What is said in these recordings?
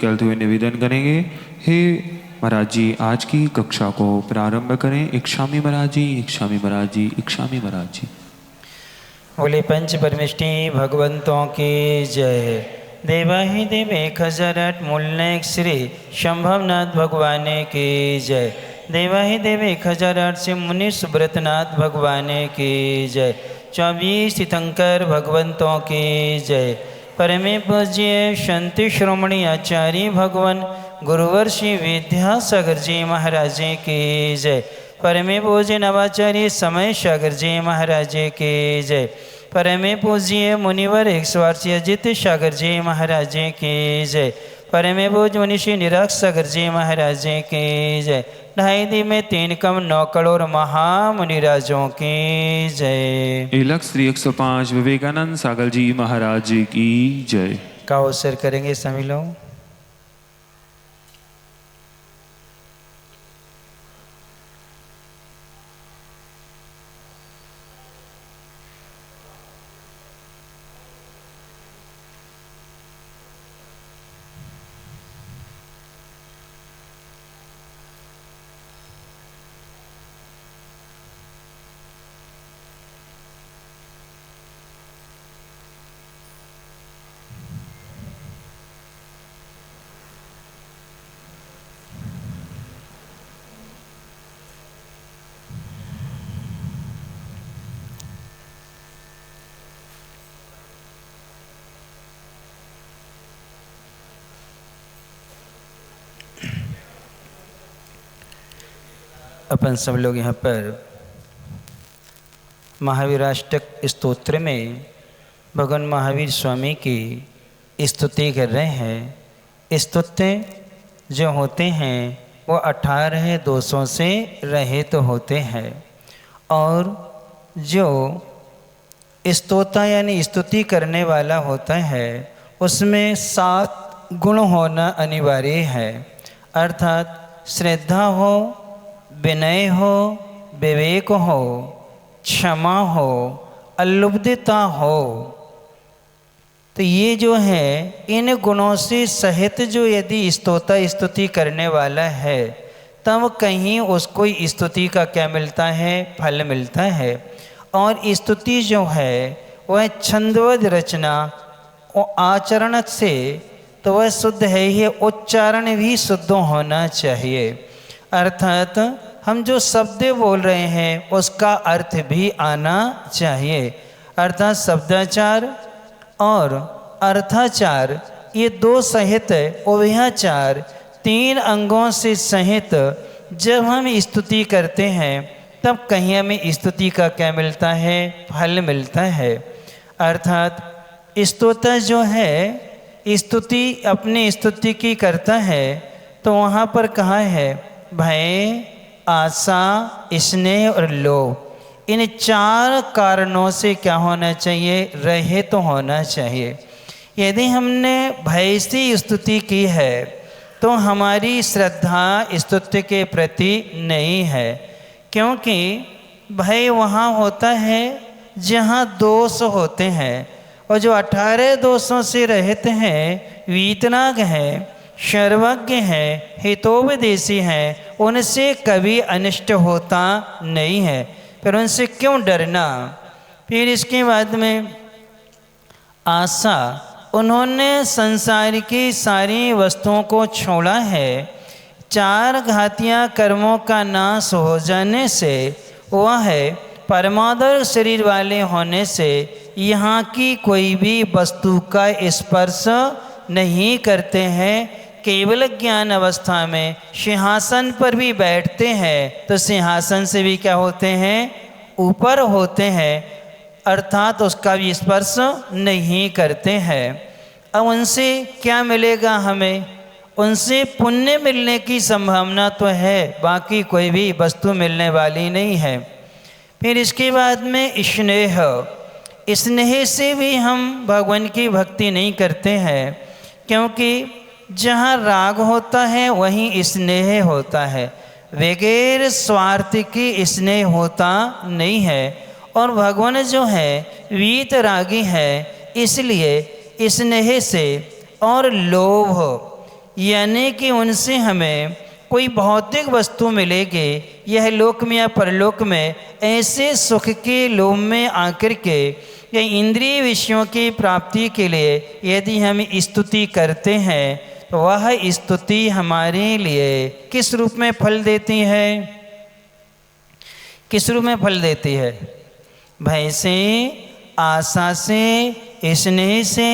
कहते हुए निवेदन करेंगे। हे महाराज जी, आज की कक्षा को प्रारंभ करें। इक्षामी महाराज जी, इक्षामी महाराज जी, इक्षामी महाराज जी। बोले पंच परमिष्टि भगवंतों की जय। देवाहि देव 1008 मूलनायक श्री शंभवनाथ भगवान की जय। देवाहि देव 1008 से मुनि सुब्रतनाथ भगवान की जय। 24 तीर्थंकर भगवंतों की जय। परमे पूज्य शांति श्रोमणी आचार्य भगवान गुरुवर श्री विद्यासागर जी महाराज की जय। परमे पूज्य नवाचार्य समय सागर जी महाराज की जय। परमे पूज्य मुनिवर 108 अजित सागर जी महाराज की जय। परमे पूज्य मुनिषि निराक्ष सागर जी महाराज की जय। 2.5 दिन में 3 कम 9 करोड़ महामुनिराजों की जय। इलक श्री 105 विवेकानंद सागर जी महाराज जी की जय। का अवसर करेंगे सभी लोग। अपन सब लोग यहाँ पर महावीराष्टक स्तोत्र में भगवान महावीर स्वामी की स्तुति कर रहे हैं। स्तुति जो होते हैं वो 18 दोषों से रहित होते हैं और जो स्तोता यानी स्तुति करने वाला होता है उसमें 7 गुण होना अनिवार्य है। अर्थात श्रद्धा हो, विनय हो, विवेक हो, क्षमा हो, अलुब्धता हो। तो ये जो है इन गुणों से सहित जो यदि स्तोता स्तुति करने वाला है तब कहीं उसको स्तुति का क्या मिलता है, फल मिलता है। और स्तुति जो है वह छंदबद्ध रचना और आचरण से तो वह शुद्ध है ही, उच्चारण भी शुद्ध होना चाहिए। अर्थात हम जो शब्द बोल रहे हैं उसका अर्थ भी आना चाहिए। अर्थात शब्दाचार और अर्थाचार ये 2 सहित उभयाचार 3 अंगों से सहित जब हम स्तुति करते हैं तब कहीं हमें स्तुति का क्या मिलता है, फल मिलता है। अर्थात स्तोता जो है स्तुति अपनी स्तुति की करता है तो वहाँ पर कहा है भय, आशा, स्नेह और लोभ, इन 4 कारणों से क्या होना चाहिए, रहित तो होना चाहिए। यदि हमने भय से स्तुति की है तो हमारी श्रद्धा स्तुति के प्रति नहीं है, क्योंकि भय वहाँ होता है जहाँ दोष होते हैं और जो 18 दोषों से रहित हैं, वीतराग हैं, सर्वज्ञ हैं, हितोपदेशी हैं, उनसे कभी अनिष्ट होता नहीं है। फिर उनसे क्यों डरना। फिर इसके बाद में आशा, उन्होंने संसार की सारी वस्तुओं को छोड़ा है। 4 घातिया कर्मों का नाश हो जाने से वह है परमादर शरीर वाले होने से यहाँ की कोई भी वस्तु का स्पर्श नहीं करते हैं। केवल ज्ञान अवस्था में सिंहासन पर भी बैठते हैं तो सिंहासन से भी क्या होते हैं, ऊपर होते हैं, अर्थात उसका भी स्पर्श नहीं करते हैं। अब उनसे क्या मिलेगा हमें, उनसे पुण्य मिलने की संभावना तो है, बाकी कोई भी वस्तु मिलने वाली नहीं है। फिर इसके बाद में स्नेह, स्नेह से भी हम भगवान की भक्ति नहीं करते हैं, क्योंकि जहाँ राग होता है वहीं स्नेह होता है, बगैर स्वार्थ की स्नेह होता नहीं है। और भगवान जो है वीतरागी है, इसलिए स्नेह से और लोभ, यानी कि उनसे हमें कोई भौतिक वस्तु मिलेगी, यह लोक में या परलोक में ऐसे सुख के लोभ में आकर के या इंद्रिय विषयों की प्राप्ति के लिए यदि हम स्तुति करते हैं तो वह स्तुति हमारे लिए किस रूप में फल देती है? किस रूप में फल देती है? भय से, आशा से, स्नेह से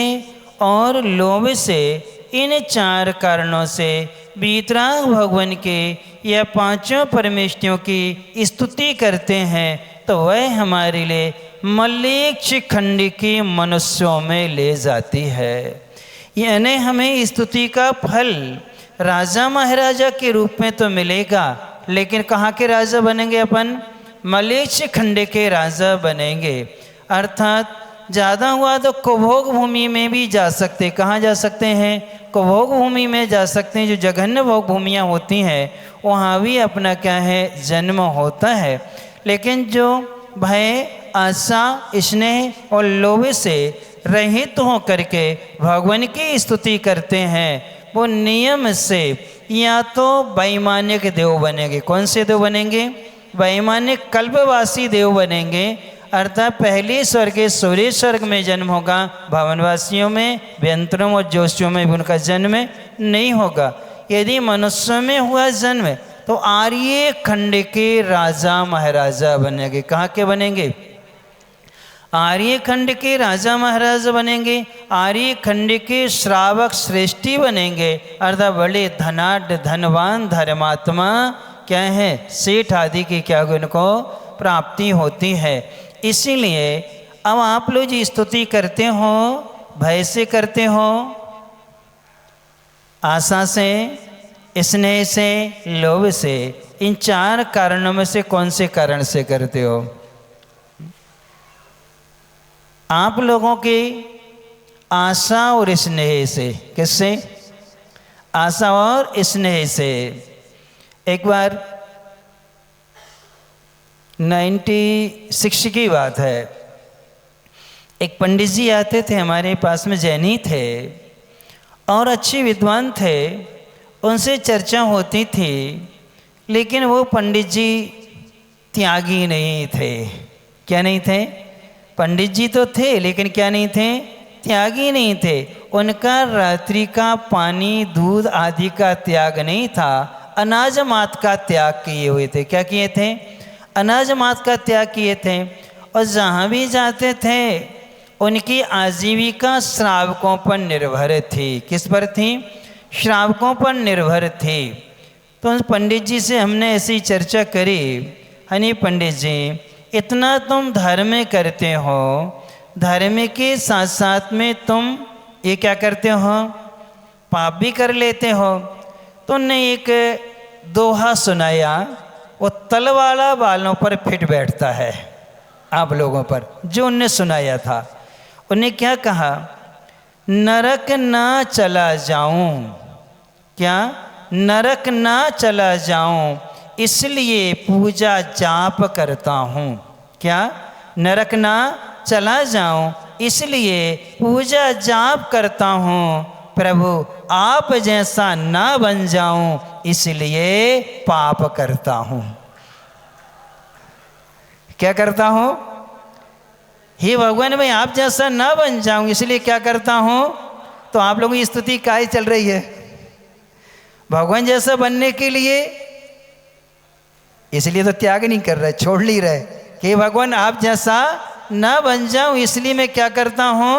और लोभ से, इन 4 कारणों से वीतराग भगवान के या 5 परमेष्ठियों की स्तुति करते हैं तो वह हमारे लिए मलेच्छ खंड के मनुष्यों में ले जाती है। यानी हमें स्तुति का फल राजा महाराजा के रूप में तो मिलेगा, लेकिन कहाँ के राजा बनेंगे अपन? मलेच्छ खंड के राजा बनेंगे। अर्थात ज़्यादा हुआ तो कुभोग भूमि में भी जा सकते। कहाँ जा सकते हैं? कुभोग भूमि में जा सकते हैं। जो जघन्य भोग भूमियाँ होती हैं वहाँ भी अपना क्या है, जन्म होता है। लेकिन जो भय, आशा, स्नेह और लोभ से रहित हो करके भगवान की स्तुति करते हैं वो नियम से या तो वैमानिक देव बनेंगे। कौन से देव बनेंगे? वैमानिक कल्पवासी देव बनेंगे। अर्थात पहले स्वर्ग सूर्य स्वर्ग में जन्म होगा, भवनवासियों में, व्यंतरों और जोशियों में भी उनका जन्म नहीं होगा। यदि मनुष्य में हुआ जन्म तो आर्य खंड के राजा महाराजा बनेंगे। कहाँ के बनेंगे? आर्य खंड के राजा महाराजा बनेंगे। आर्य खंड के श्रावक श्रेष्ठी बनेंगे। अर्थात बड़े धनाढ़, धनवान, धर्मात्मा क्या है, सेठ आदि की क्या उनको प्राप्ति होती है। इसीलिए अब आप लोग जो स्तुति करते हो, भय से करते हो, आशा से, स्नेह से, लोभ से, इन 4 कारणों में से कौन से कारण से करते हो? आप लोगों की आशा और स्नेह से। किससे? आशा और स्नेह से। एक बार 96 की बात है, एक पंडित जी आते थे हमारे पास में, जैनी थे और अच्छे विद्वान थे, उनसे चर्चा होती थी। लेकिन वो पंडित जी त्यागी नहीं थे। क्या नहीं थे? पंडित जी तो थे लेकिन क्या नहीं थे? त्यागी नहीं थे। उनका रात्रि का पानी, दूध आदि का त्याग नहीं था, अनाज मात का त्याग किए हुए थे। क्या किए थे? अनाज मात का त्याग किए थे। और जहाँ भी जाते थे उनकी आजीविका श्रावकों पर निर्भर थी। किस पर थी? श्रावकों पर निर्भर थी। तो उस पंडित जी से हमने ऐसी चर्चा करी, हनी पंडित जी इतना तुम धर्म करते हो, धर्म के साथ साथ में तुम ये क्या करते हो, पाप भी कर लेते हो। तो उन्होंने एक दोहा सुनाया, वो तलवाला बालों पर फिट बैठता है आप लोगों पर, जो उनने सुनाया था। उन्हें क्या कहा? नरक ना चला जाऊं, क्या? नरक ना चला जाऊं इसलिए पूजा जाप करता हूँ। क्या? नरक ना चला जाऊं इसलिए पूजा जाप करता हूँ। प्रभु आप जैसा ना बन जाऊं इसलिए पाप करता हूँ। क्या करता हूँ? हे भगवान भाई आप जैसा ना बन जाऊं इसलिए क्या करता हूँ? तो आप लोगों की स्तुति काहे चल रही है? भगवान जैसा बनने के लिए, इसलिए तो त्याग नहीं कर रहे, छोड़ नहीं रहे कि भगवान आप जैसा ना बन जाऊं इसलिए मैं क्या करता हूँ?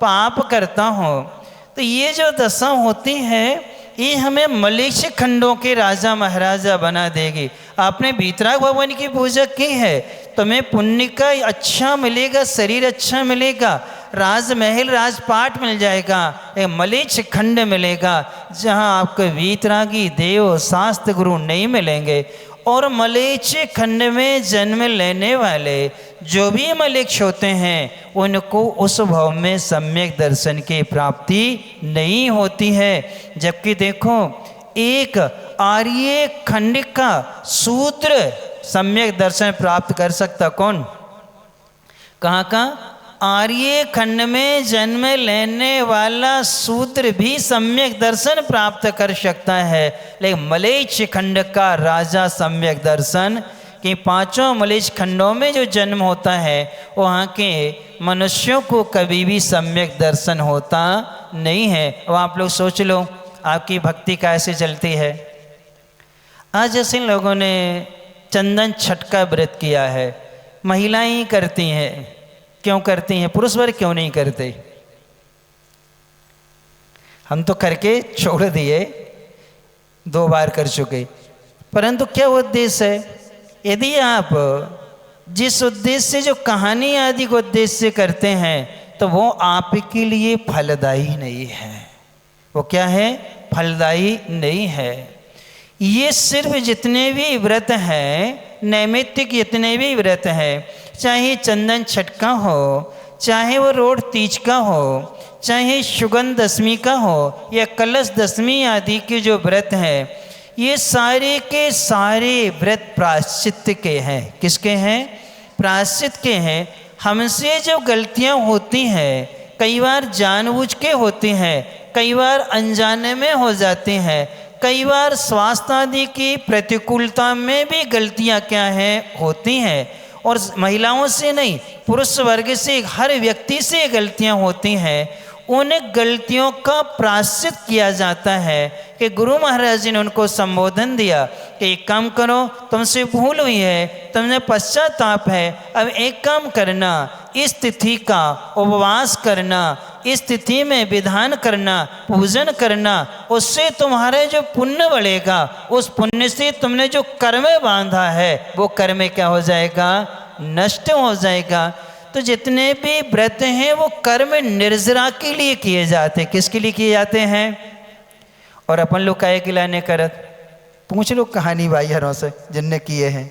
पाप करता हूँ। तो ये जो दशा होती है ये हमें मलेच्छ खंडों के राजा महाराजा बना देगी। आपने वीतराग भगवान की पूजा की है, तुम्हें पुण्य का अच्छा मिलेगा, शरीर अच्छा मिलेगा, राजमहल राजपाट मिल जाएगा, एक मलेच्छ खंड मिलेगा जहाँ आपको वीतरागी देव शास्त्र गुरु नहीं मिलेंगे। और मलेच्छ खंड में जन्म लेने वाले जो भी मलेच्छ होते हैं उनको उस भव में सम्यक दर्शन की प्राप्ति नहीं होती है। जबकि देखो एक आर्य खंड का शूद्र सम्यक दर्शन प्राप्त कर सकता कौन? कहाँ का? आर्य खंड में जन्म लेने वाला शूद्र भी सम्यक दर्शन प्राप्त कर सकता है, लेकिन मलेच्छ खंड का राजा सम्यक दर्शन कि पांचों मलेच्छ खंडों में जो जन्म होता है वहाँ के मनुष्यों को कभी भी सम्यक दर्शन होता नहीं है। अब आप लोग सोच लो आपकी भक्ति कैसे चलती है। आज ऐसे लोगों ने चंदन छठ का व्रत किया है, महिलाएं ही करती हैं, क्यों करती हैं, पुरुष वर्ग क्यों नहीं करते? हम तो करके छोड़ दिए, 2 बार कर चुके, परंतु क्या उद्देश्य है? यदि आप जिस उद्देश्य से जो कहानी आदि को उद्देश्य से करते हैं तो वो आपके लिए फलदायी नहीं है। वो क्या है? फलदायी नहीं है। ये सिर्फ जितने भी व्रत हैं, नैमित्तिक जितने भी व्रत हैं, चाहे चंदन छठ का हो, चाहे वो रोड तीज का हो, चाहे सुगंध दशमी का हो या कलश दशमी आदि के जो व्रत हैं, ये सारे के सारे व्रत प्रायश्चित के हैं। किसके हैं? प्रायश्चित के हैं। हमसे जो गलतियां होती हैं, कई बार जानबूझ के होती हैं, कई बार अनजाने में हो जाती हैं, कई बार स्वास्थ्य आदि की प्रतिकूलता में भी गलतियां क्या हैं? होती हैं। और महिलाओं से नहीं, पुरुष वर्ग से, हर व्यक्ति से गलतियां होती हैं। उन गलतियों का प्रायश्चित किया जाता है कि गुरु महाराज जी ने उनको संबोधन दिया कि एक काम करो, तुमसे भूल हुई है, तुमने पश्चाताप है, अब एक काम करना, इस तिथि का उपवास करना, इस तिथि में विधान करना, पूजन करना, उससे तुम्हारे जो पुण्य बढ़ेगा, उस पुण्य से तुमने जो कर्म बांधा है वो कर्म क्या हो जाएगा? नष्ट हो जाएगा। तो जितने भी व्रत हैं वो कर्म निर्जरा के लिए किए जाते हैं। किसके लिए किए जाते हैं? और अपन लोग काहे के लाने करत? पूछ लो कहानी भाइयों से जिनने किए हैं।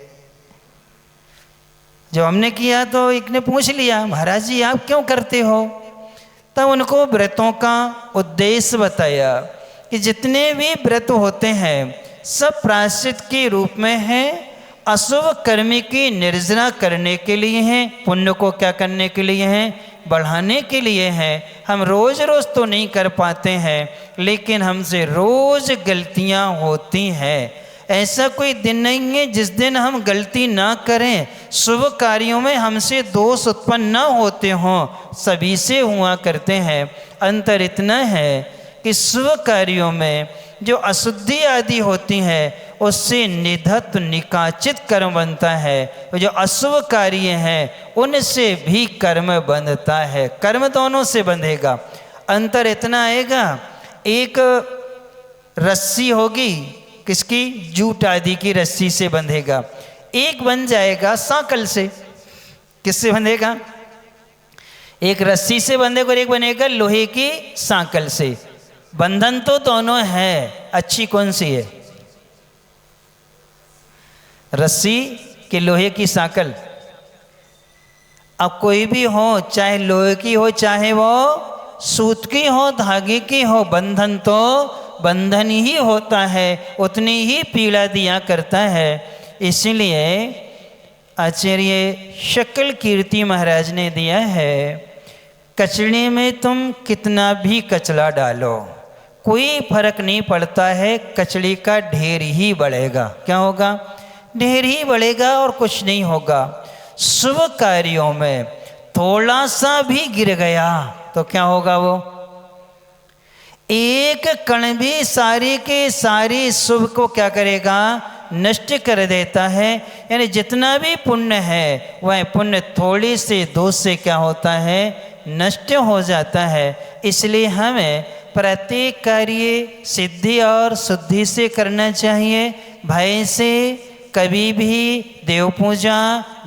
जब हमने किया तो एक ने पूछ लिया, महाराज जी आप क्यों करते हो? तब उनको व्रतों का उद्देश्य बताया कि जितने भी व्रत होते हैं सब प्रायश्चित के रूप में हैं, अशुभ कर्म की निर्जरा करने के लिए हैं, पुण्य को क्या करने के लिए हैं? बढ़ाने के लिए हैं। हम रोज रोज तो नहीं कर पाते हैं, लेकिन हमसे रोज गलतियां होती हैं। ऐसा कोई दिन नहीं है जिस दिन हम गलती ना करें, शुभ कार्यों में हमसे दोष उत्पन्न ना होते हों, सभी से हुआ करते हैं। अंतर इतना है कि शुभ कार्यों में जो अशुद्धि आदि होती है उससे निधत्त निकाचित कर्म बनता है, और जो अशुभ कार्य हैं उनसे भी कर्म बंधता है। कर्म दोनों से बंधेगा। अंतर इतना आएगा, एक रस्सी होगी किसकी? जूट आदि की रस्सी से बंधेगा, एक बन जाएगा सांकल से। किससे बंधेगा? एक रस्सी से बंधेगा और एक बनेगा लोहे की सांकल से। बंधन तो दोनों है, अच्छी कौन सी है? रस्सी कि लोहे की सांकल? अब कोई भी हो, चाहे लोहे की हो चाहे वो सूत की हो, धागे की हो, बंधन तो बंधन ही होता है, उतनी ही पीड़ा दिया करता है। इसलिए आचार्य शकल कीर्ति महाराज ने दिया है, कचड़े में तुम कितना भी कचरा डालो कोई फर्क नहीं पड़ता है, कचड़े का ढेर ही बढ़ेगा। क्या होगा? ढेर ही बढ़ेगा और कुछ नहीं होगा। शुभ कार्यों में थोड़ा सा भी गिर गया तो क्या होगा? वो एक कण भी सारे के सारे शुभ को क्या करेगा? नष्ट कर देता है। यानी जितना भी पुण्य है वह पुण्य थोड़ी से दोष से क्या होता है? नष्ट हो जाता है। इसलिए हमें प्रत्येक कार्य सिद्धि और शुद्धि से करना चाहिए। भय से कभी भी देव पूजा,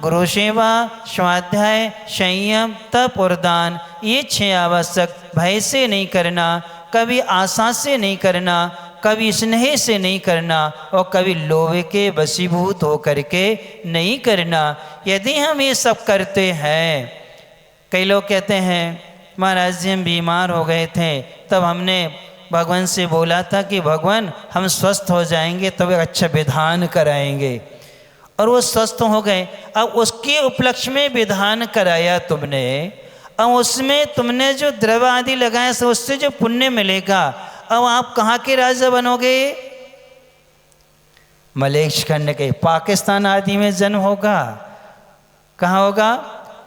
गुरु सेवा, स्वाध्याय, संयम, तप और दान, ये 6 आवश्यक भय से नहीं करना, कभी आशा से नहीं करना, कभी स्नेह से नहीं करना और कभी लोभ के वशीभूत होकर के नहीं करना। यदि हम ये सब करते हैं, कई लोग कहते हैं महाराज जी हम बीमार हो गए थे, तब हमने भगवान से बोला था कि भगवान हम स्वस्थ हो जाएंगे तब एक अच्छा विधान कराएंगे, और वो स्वस्थ हो गए। अब उसके उपलक्ष्य में विधान कराया तुमने, अब उसमें तुमने जो द्रव्य आदि लगाया सो उससे जो पुण्य मिलेगा, अब आप कहाँ के राजा बनोगे? मलेच्छ खंड के, पाकिस्तान आदि में जन्म होगा। कहाँ होगा?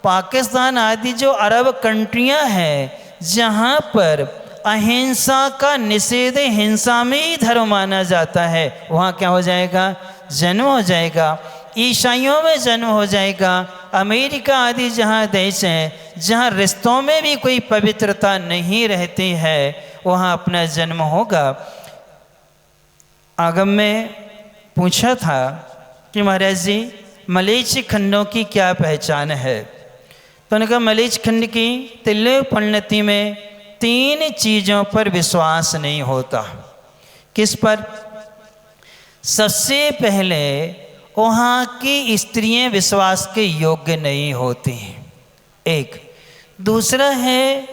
पाकिस्तान आदि जो अरब कंट्रियां हैं जहाँ पर अहिंसा का निषेध, हिंसा में ही धर्म माना जाता है, वहाँ क्या हो जाएगा? जन्म हो जाएगा। ईसाइयों में जन्म हो जाएगा। अमेरिका आदि जहाँ देश हैं जहाँ रिश्तों में भी कोई पवित्रता नहीं रहती है, वहाँ अपना जन्म होगा। आगम में पूछा था कि महाराज जी मलेच्छ खंडों की क्या पहचान है? तो उन्होंने कहा मलेच्छ खंड की तिल्य परिणति में 3 चीज़ों पर विश्वास नहीं होता। किस पर? सबसे पहले वहाँ की स्त्रियां विश्वास के योग्य नहीं होती, एक। दूसरा है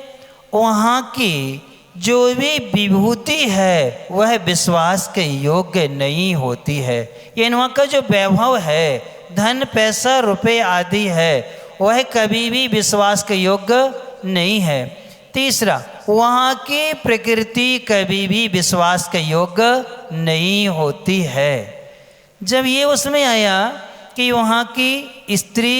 वहाँ की जो भी विभूति है वह विश्वास के योग्य नहीं होती है। ये वहाँ का जो वैभव है, धन पैसा रुपए आदि है, वह कभी भी विश्वास के योग्य नहीं है। तीसरा, वहाँ की प्रकृति कभी भी विश्वास के योग्य नहीं होती है। जब ये उसमें आया कि वहाँ की स्त्री,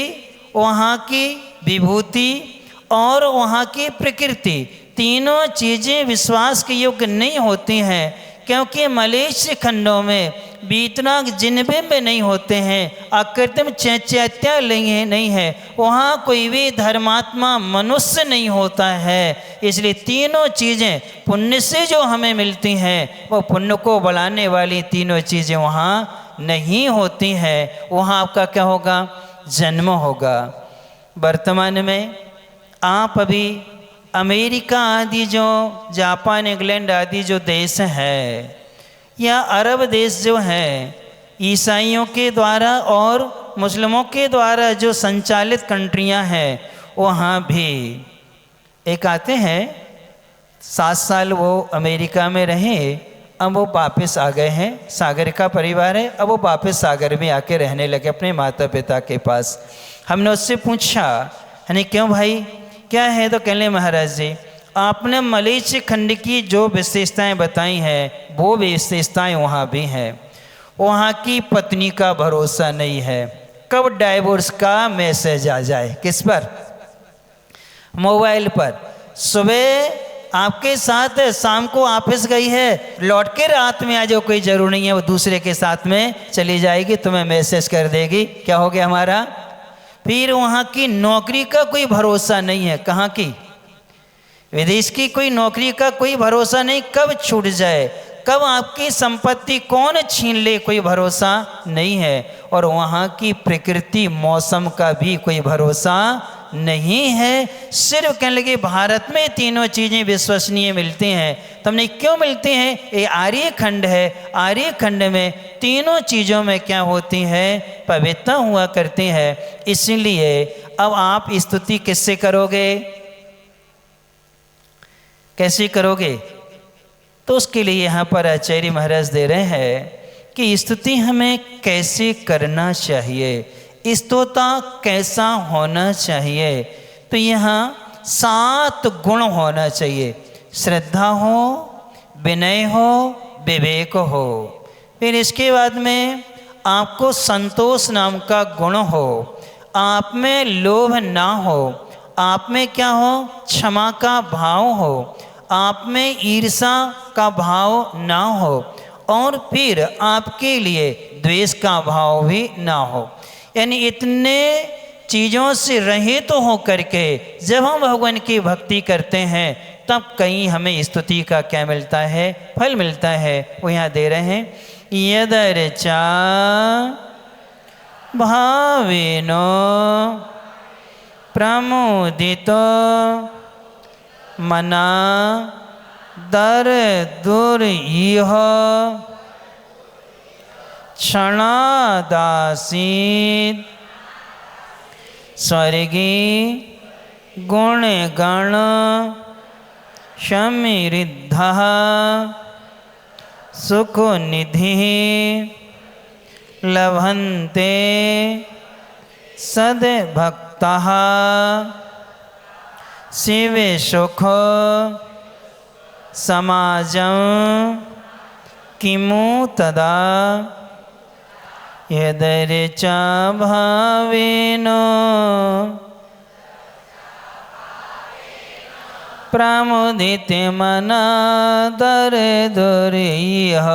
वहाँ की विभूति और वहाँ की प्रकृति, तीनों चीज़ें विश्वास के योग्य नहीं होती हैं, क्योंकि मलेच्छ खंडों में बीतनाग जिनबिंब नहीं होते हैं, अकृत्रिम चैत्य नहीं है, वहाँ कोई भी धर्मात्मा मनुष्य नहीं होता है। इसलिए तीनों चीज़ें पुण्य से जो हमें मिलती हैं वो पुण्य को बढ़ाने वाली तीनों चीज़ें वहाँ नहीं होती हैं। वहाँ आपका क्या होगा? जन्म होगा। वर्तमान में आप अभी अमेरिका आदि जो जापान, इंग्लैंड आदि जो देश है या अरब देश जो हैं, ईसाइयों के द्वारा और मुस्लिमों के द्वारा जो संचालित कंट्रियां हैं, वहाँ भी एक आते हैं 7 साल वो अमेरिका में रहे, अब वो वापस आ गए हैं। सागर का परिवार है, अब वो वापस सागर में आके रहने लगे अपने माता पिता के पास। हमने उससे पूछा, यानी क्यों भाई, क्या है? तो कहने महाराज जी आपने मलेच्छ खंड की जो विशेषताएं बताई हैं वो विशेषताएं वहाँ भी हैं। वहाँ की पत्नी का भरोसा नहीं है, कब डाइवोर्स का मैसेज आ जाए। किस पर? मोबाइल पर। सुबह आपके साथ शाम को ऑफिस गई है, लौट के रात में आ जाओ, कोई जरूर नहीं है, वो दूसरे के साथ में चली जाएगी, तुम्हें मैसेज कर देगी। क्या हो गया हमारा? फिर वहाँ की नौकरी का कोई भरोसा नहीं है। कहाँ की? विदेश की कोई नौकरी का कोई भरोसा नहीं, कब छूट जाए, कब आपकी संपत्ति कौन छीन ले, कोई भरोसा नहीं है। और वहाँ की प्रकृति, मौसम का भी कोई भरोसा नहीं है। सिर्फ कहने लगे भारत में तीनों चीज़ें विश्वसनीय मिलती हैं। तो हमने क्यों मिलती हैं? ये आर्य खंड है, आर्य खंड में तीनों चीज़ों में क्या होती है? पवित्रता हुआ करती है। इसलिए अब आप स्तुति किससे करोगे, कैसे करोगे? तो उसके लिए यहाँ पर आचार्य महाराज दे रहे हैं कि स्तुति हमें कैसे करना चाहिए, स्तोता कैसा होना चाहिए। तो यहाँ 7 गुण होना चाहिए। श्रद्धा हो, विनय हो, विवेक हो। फिर इसके बाद में आपको संतोष नाम का गुण हो, आप में लोभ ना हो, आप में क्या हो? क्षमा का भाव हो, आप में ईर्षा का भाव ना हो, और फिर आपके लिए द्वेष का भाव भी ना हो। यानी इतने चीज़ों से रहित तो हो करके जब हम भगवान की भक्ति करते हैं तब कहीं हमें स्तुति का क्या मिलता है? फल मिलता है। वो यहाँ दे रहे हैं, यदर्चा भावेनो प्रमुदितो मना दर दुर्इह क्षणादासीत स्वर्गी गुण गण समृद्ध सुख निधि लभन्ते सद्भक्तः शिवे सुख समाजं किमु तदा यदर्चा भावेन प्रमुदिते मना दरे दुरिह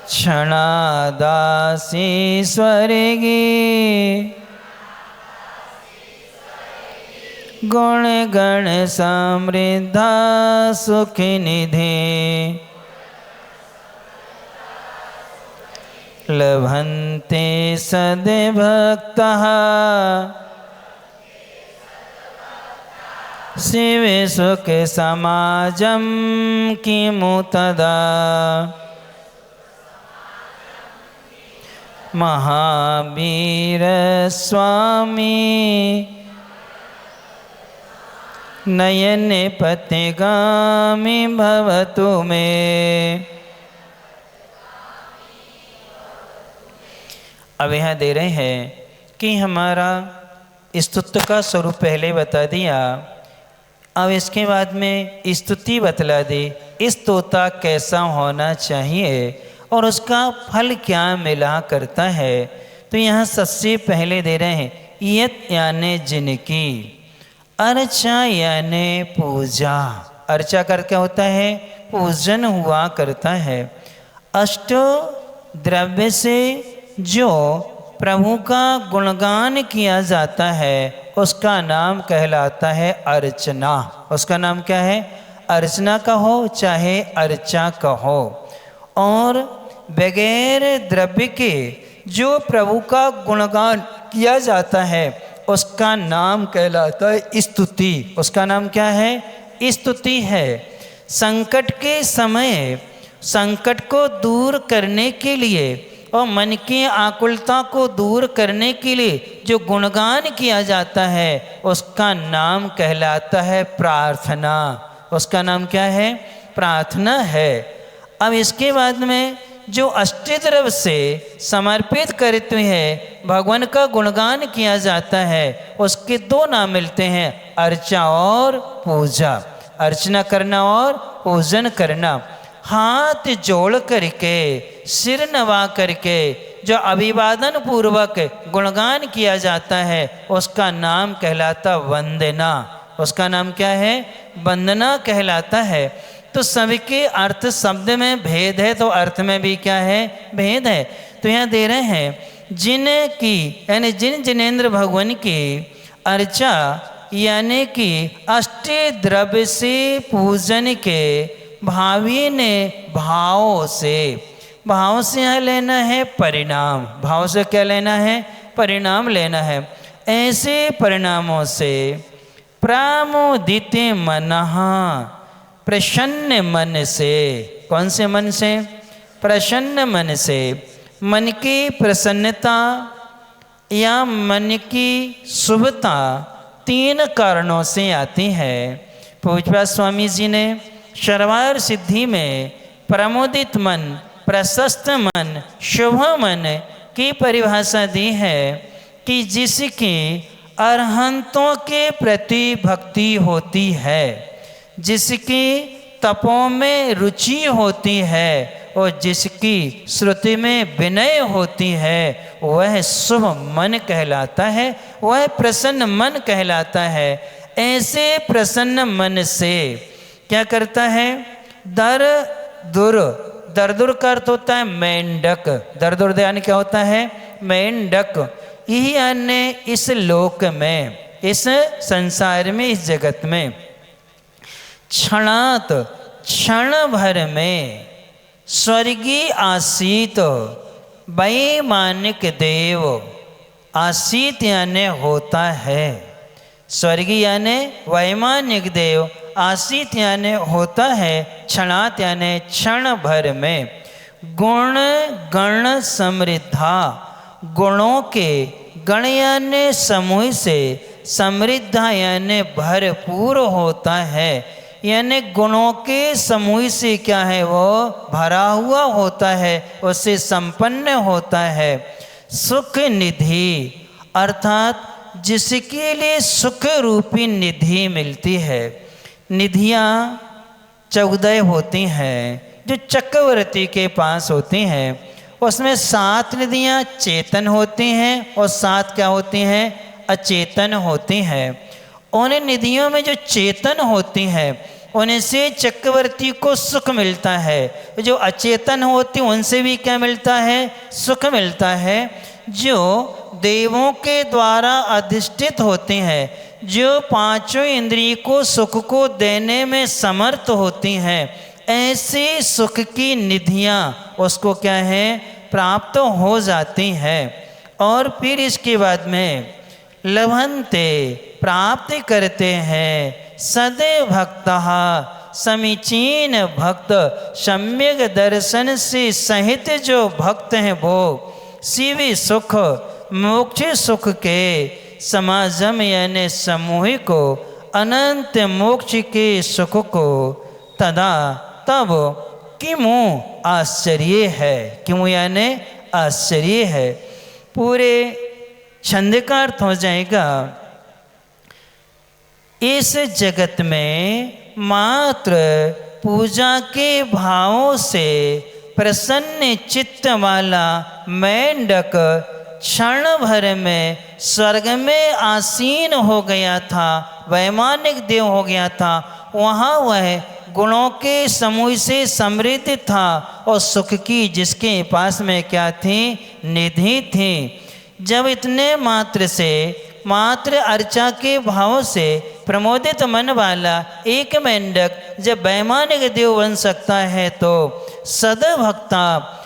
क्षणादासी स्वर्गी गुण गण समृद्धा सुख निधि लभन्ते सद्भक्तः शिव सुख समाजं किमु तदा महावीर स्वामी नयन पतिगामी भवतु मे। अब यहाँ दे रहे हैं कि हमारा स्तुति का स्वरूप पहले बता दिया, अब इसके बाद में स्तुति बतला दी, स्तोता कैसा होना चाहिए और उसका फल क्या मिला करता है। तो यहाँ सबसे पहले दे रहे हैं यत यानी जिनकी, अर्चा यानी पूजा, अर्चा कर क्या होता है, पूजन हुआ करता है। अष्ट द्रव्य से जो प्रभु का गुणगान किया जाता है उसका नाम कहलाता है अर्चना। उसका नाम क्या है, अर्चना कहो चाहे अर्चा कहो। और बगैर द्रव्य के जो प्रभु का गुणगान किया जाता है उसका नाम कहलाता है स्तुति। उसका नाम क्या है, स्तुति है। संकट के समय संकट को दूर करने के लिए और मन की आकुलता को दूर करने के लिए जो गुणगान किया जाता है उसका नाम कहलाता है प्रार्थना। उसका नाम क्या है, प्रार्थना है। अब इसके बाद में जो अष्टद्रव्य से समर्पित करते हैं भगवान का गुणगान किया जाता है उसके दो नाम मिलते हैं, अर्चा और पूजा। अर्चना करना और पूजन करना। हाथ जोड़ करके सिर नवा करके जो अभिवादन पूर्वक गुणगान किया जाता है उसका नाम कहलाता वंदना। उसका नाम क्या है, वंदना कहलाता है। तो सबके अर्थ शब्द में भेद है तो अर्थ में भी क्या है, भेद है। तो यहाँ दे रहे हैं जिनकी यानी जिन जिनेन्द्र भगवान की अर्चा यानी कि अष्ट द्रव्य से पूजन के भावी ने भाव से यहाँ लेना है परिणाम। भाव से क्या लेना है, परिणाम लेना है। ऐसे परिणामों से प्रमुदित मनः, प्रसन्न मन से। कौन से मन से, प्रसन्न मन से। मन की प्रसन्नता या मन की शुभता तीन कारणों से आती है। पूज्यपाद स्वामी जी ने सर्वार सिद्धि में प्रमोदित मन, प्रशस्त मन, शुभ मन की परिभाषा दी है कि जिसकी अरहंतों के प्रति भक्ति होती है, जिसकी तपों में रुचि होती है और जिसकी श्रुति में विनय होती है वह शुभ मन कहलाता है, वह प्रसन्न मन कहलाता है। ऐसे प्रसन्न मन से क्या करता है, दर दुर का अर्थ होता है मेंढक। दर दुर यानी क्या होता है, मेंढक। यही अन्य इस लोक में, इस संसार में, इस जगत में क्षणात क्षण भर में स्वर्गीय आसीत वैमानिक देव, आसीत यानी होता है, स्वर्गीय यानी वैमानिक देव, आसीत यानी होता है, क्षणात यानी क्षण भर में। गुण गण समृद्धा, गुणों के गण यानी समूह से, समृद्धा यानी भरपूर होता है। यानी गुणों के समूह से क्या है, वो भरा हुआ होता है, उससे संपन्न होता है। सुख निधि, अर्थात जिसके लिए सुख रूपी निधि मिलती है। निधियाँ 14 होती हैं जो चक्रवर्ती के पास होती हैं। उसमें 7 निधियाँ चेतन होती हैं और 7 क्या होती हैं, अचेतन होती हैं। उन निधियों में जो चेतन होती हैं उनसे चक्रवर्ती को सुख मिलता है। जो अचेतन होती उनसे भी क्या मिलता है, सुख मिलता है। जो देवों के द्वारा अधिष्ठित होती हैं, जो पांचों इंद्रिय को सुख को देने में समर्थ होती हैं, ऐसे सुख की निधियाँ उसको क्या है, प्राप्त हो जाती हैं। और फिर इसके बाद में लभन्ते प्राप्त करते हैं सदैव भक्तः समीचीन भक्त, सम्यक दर्शन से सहित जो भक्त हैं वो शिव सुख मोक्ष सुख के समाजम यानी समूहिक को अनंत मोक्ष के सुख को तदा तब किमु आश्चर्य है। क्यों यानी आश्चर्य है। पूरे छंद का अर्थ हो जाएगा, इस जगत में मात्र पूजा के भावों से प्रसन्न चित्त वाला मेंढक क्षण भर में स्वर्ग में आसीन हो गया था, वैमानिक देव हो गया था। वहाँ वह गुणों के समूह से समृद्ध था और सुख की जिसके पास में क्या थी, निधि थी। जब इतने मात्र से मात्र अर्चा के भाव से प्रमोदित मन वाला एक मेंढक जब वैमानिक देव बन सकता है तो सदभक्ता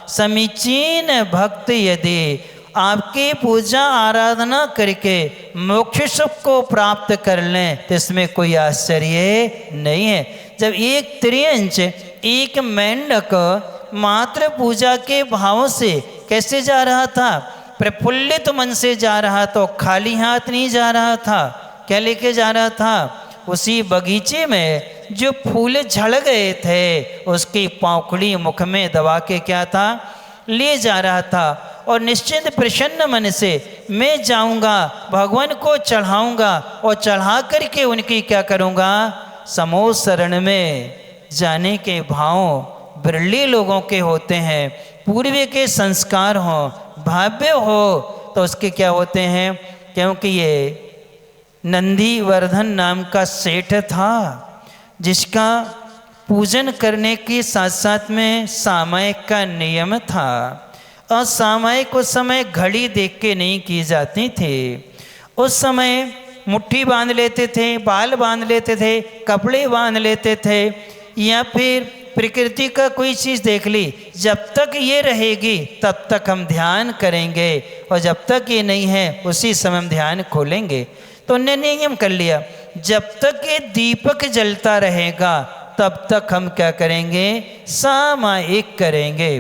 समीचीन भक्त यदि आपकी पूजा आराधना करके मोक्ष सुख को प्राप्त कर लें तो इसमें कोई आश्चर्य नहीं है। जब एक त्रियंच एक मेंढक मात्र पूजा के भाव से कैसे जा रहा था, प्रफुल्लित मन से जा रहा, तो खाली हाथ नहीं जा रहा था। क्या लेके जा रहा था, उसी बगीचे में जो फूल झड़ गए थे उसकी पाँखड़ी मुख में दबा के क्या था, ले जा रहा था। और निश्चिंत प्रसन्न मन से मैं जाऊंगा, भगवान को चढ़ाऊंगा और चढ़ा करके उनकी क्या करूंगा, समोह शरण में जाने के भाव बिरले लोगों के होते हैं। पूर्व के संस्कार हो, भाव्य हो तो उसके क्या होते हैं। क्योंकि ये नंदीवर्धन नाम का सेठ था जिसका पूजन करने के साथ साथ में सामायिक का नियम था। और सामायिक उस समय घड़ी देख के नहीं की जाती थी। उस समय मुट्ठी बांध लेते थे, बाल बांध लेते थे, कपड़े बांध लेते थे, या फिर प्रकृति का कोई चीज़ देख ली, जब तक ये रहेगी तब तक हम ध्यान करेंगे और जब तक ये नहीं है उसी समय हम ध्यान खोलेंगे। तो उन्होंने नियम कर लिया, जब तक ये दीपक जलता रहेगा तब तक हम क्या करेंगे, सामायिक करेंगे।